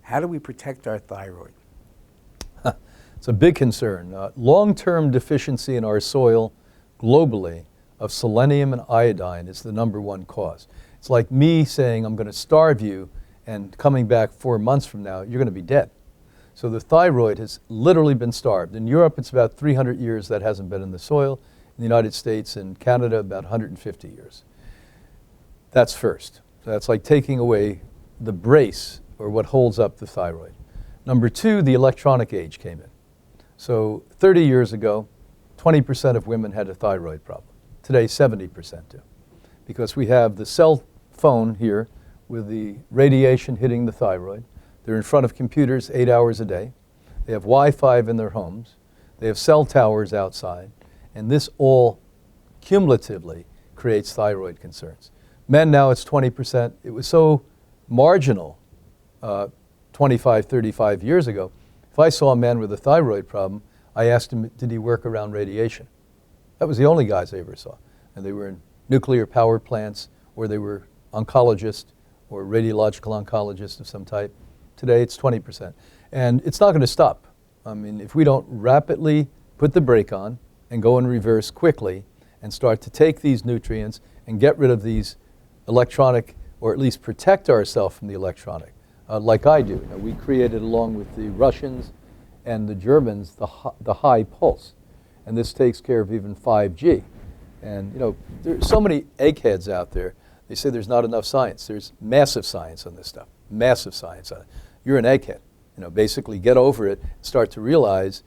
How do we protect our thyroid? It's a big concern. Long-term deficiency in our soil globally of selenium and iodine is the #1 cause. It's like me saying I'm going to starve you and coming back 4 months from now, you're going to be dead. So the thyroid has literally been starved. In Europe, it's about 300 years that hasn't been in the soil. In the United States and Canada, about 150 years. That's first. So that's like taking away the brace or what holds up the thyroid. #2, the electronic age came in. So 30 years ago, 20% of women had a thyroid problem. Today, 70% do. Because we have the cell phone here with the radiation hitting the thyroid. They're in front of computers 8 hours a day. They have Wi-Fi in their homes. They have cell towers outside. And this all cumulatively creates thyroid concerns. Men now it's 20%. It was so marginal 25, 35 years ago. If I saw a man with a thyroid problem, I asked him, did he work around radiation? That was the only guys I ever saw. And they were in nuclear power plants, or they were oncologists or radiological oncologists of some type. Today it's 20%. And it's not going to stop. I mean, if we don't rapidly put the brake on and go in reverse quickly and start to take these nutrients and get rid of these electronic, or at least protect ourselves from the electronic, like I do. We created, along with the Russians and the Germans, the high pulse. And this takes care of even 5G. And there's so many eggheads out there. They say there's not enough science. There's massive science on this stuff, massive science on it. You're an egghead. Basically get over it and start to realize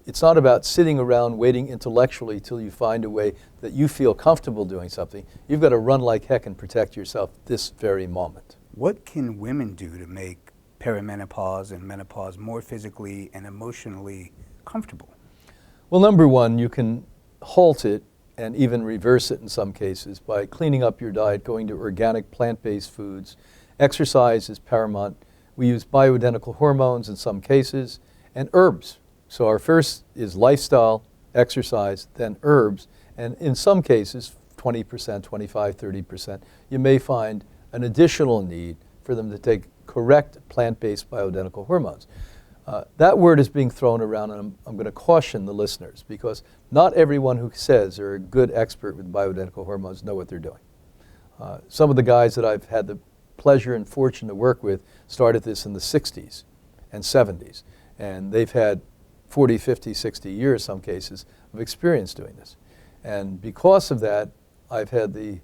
it's not about sitting around waiting intellectually till you find a way that you feel comfortable doing something. You've got to run like heck and protect yourself this very moment. What can women do to make perimenopause and menopause more physically and emotionally comfortable? Well, #1, you can halt it and even reverse it in some cases by cleaning up your diet, going to organic plant-based foods. Exercise is paramount. We use bioidentical hormones in some cases, and herbs. So our first is lifestyle, exercise, then herbs. And in some cases, 20%, 25, 30%, you may find an additional need for them to take correct plant-based bioidentical hormones. That word is being thrown around, and I'm going to caution the listeners, because not everyone who says they're a good expert with bioidentical hormones know what they're doing. Some of the guys that I've had the pleasure and fortune to work with started this in the 60s and 70s, and they've had 40, 50, 60 years, some cases, of experience doing this. And because of that, I've had the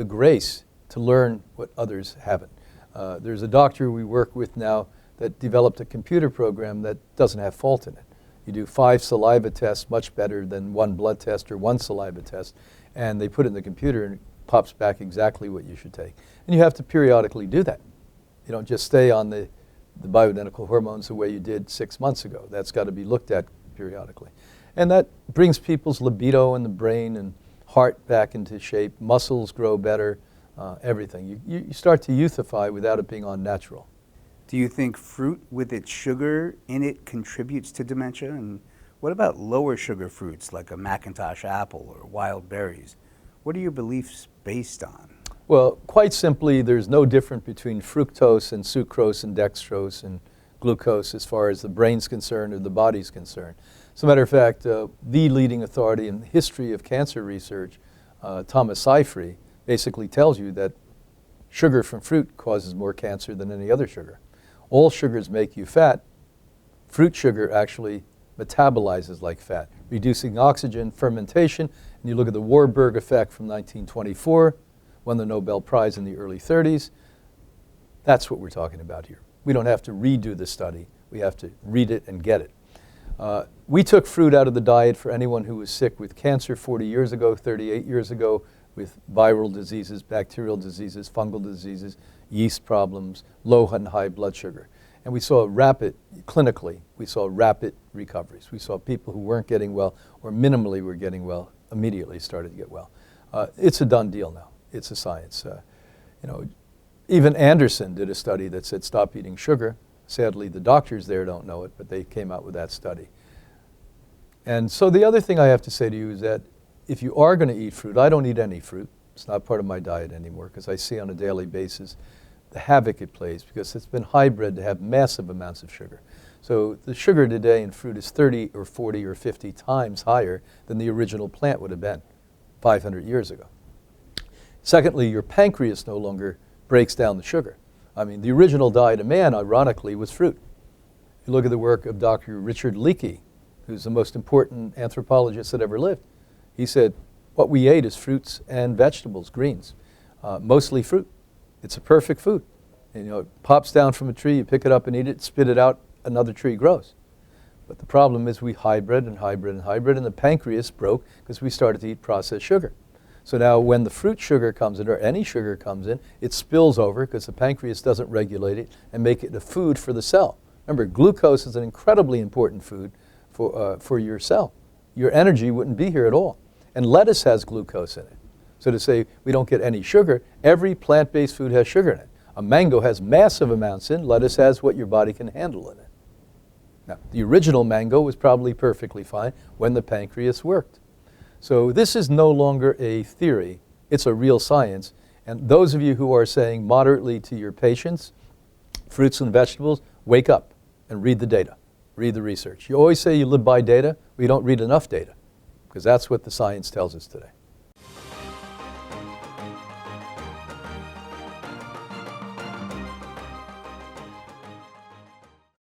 grace to learn what others haven't. There's a doctor we work with now that developed a computer program that doesn't have fault in it. You do 5 saliva tests, much better than 1 blood test or 1 saliva test, and they put it in the computer and it pops back exactly what you should take. And you have to periodically do that. You don't just stay on the bioidentical hormones the way you did 6 months ago. That's got to be looked at periodically. And that brings people's libido in the brain and heart back into shape, muscles grow better, everything. You start to youthify without it being unnatural. Do you think fruit with its sugar in it contributes to dementia? And what about lower sugar fruits like a McIntosh apple or wild berries? What are your beliefs based on? Well, quite simply, there's no difference between fructose and sucrose and dextrose and glucose as far as the brain's concerned or the body's concerned. As a matter of fact, the leading authority in the history of cancer research, Thomas Seyfried, basically tells you that sugar from fruit causes more cancer than any other sugar. All sugars make you fat. Fruit sugar actually metabolizes like fat, reducing oxygen, fermentation. And you look at the Warburg effect from 1924, won the Nobel Prize in the early 30s. That's what we're talking about here. We don't have to redo the study. We have to read it and get it. We took fruit out of the diet for anyone who was sick with cancer 40 years ago, 38 years ago, with viral diseases, bacterial diseases, fungal diseases, yeast problems, low and high blood sugar. And we saw clinically, we saw rapid recoveries. We saw people who weren't getting well or minimally were getting well immediately started to get well. It's a done deal now. It's a science. Even Anderson did a study that said stop eating sugar. Sadly, the doctors there don't know it, but they came out with that study. And so the other thing I have to say to you is that if you are going to eat fruit, I don't eat any fruit. It's not part of my diet anymore because I see on a daily basis the havoc it plays, because it's been hybrid to have massive amounts of sugar. So the sugar today in fruit is 30 or 40 or 50 times higher than the original plant would have been 500 years ago. Secondly, your pancreas no longer breaks down the sugar. I mean, the original diet of man, ironically, was fruit. You look at the work of Dr. Richard Leakey, who's the most important anthropologist that ever lived. He said, what we ate is fruits and vegetables, greens, mostly fruit. It's a perfect food. And, you know, it pops down from a tree, you pick it up and eat it, spit it out, another tree grows. But the problem is we hybrid and hybrid and hybrid, and the pancreas broke because we started to eat processed sugar. So now when the fruit sugar comes in, or any sugar comes in, it spills over because the pancreas doesn't regulate it and make it a food for the cell. Remember, glucose is an incredibly important food for your cell. Your energy wouldn't be here at all. And lettuce has glucose in it. So to say we don't get any sugar, every plant-based food has sugar in it. A mango has massive amounts in, lettuce has what your body can handle in it. Now, the original mango was probably perfectly fine when the pancreas worked. So this is no longer a theory, it's a real science. And those of you who are saying moderately to your patients, fruits and vegetables, wake up and read the data, read the research. You always say you live by data, we don't read enough data, because that's what the science tells us today.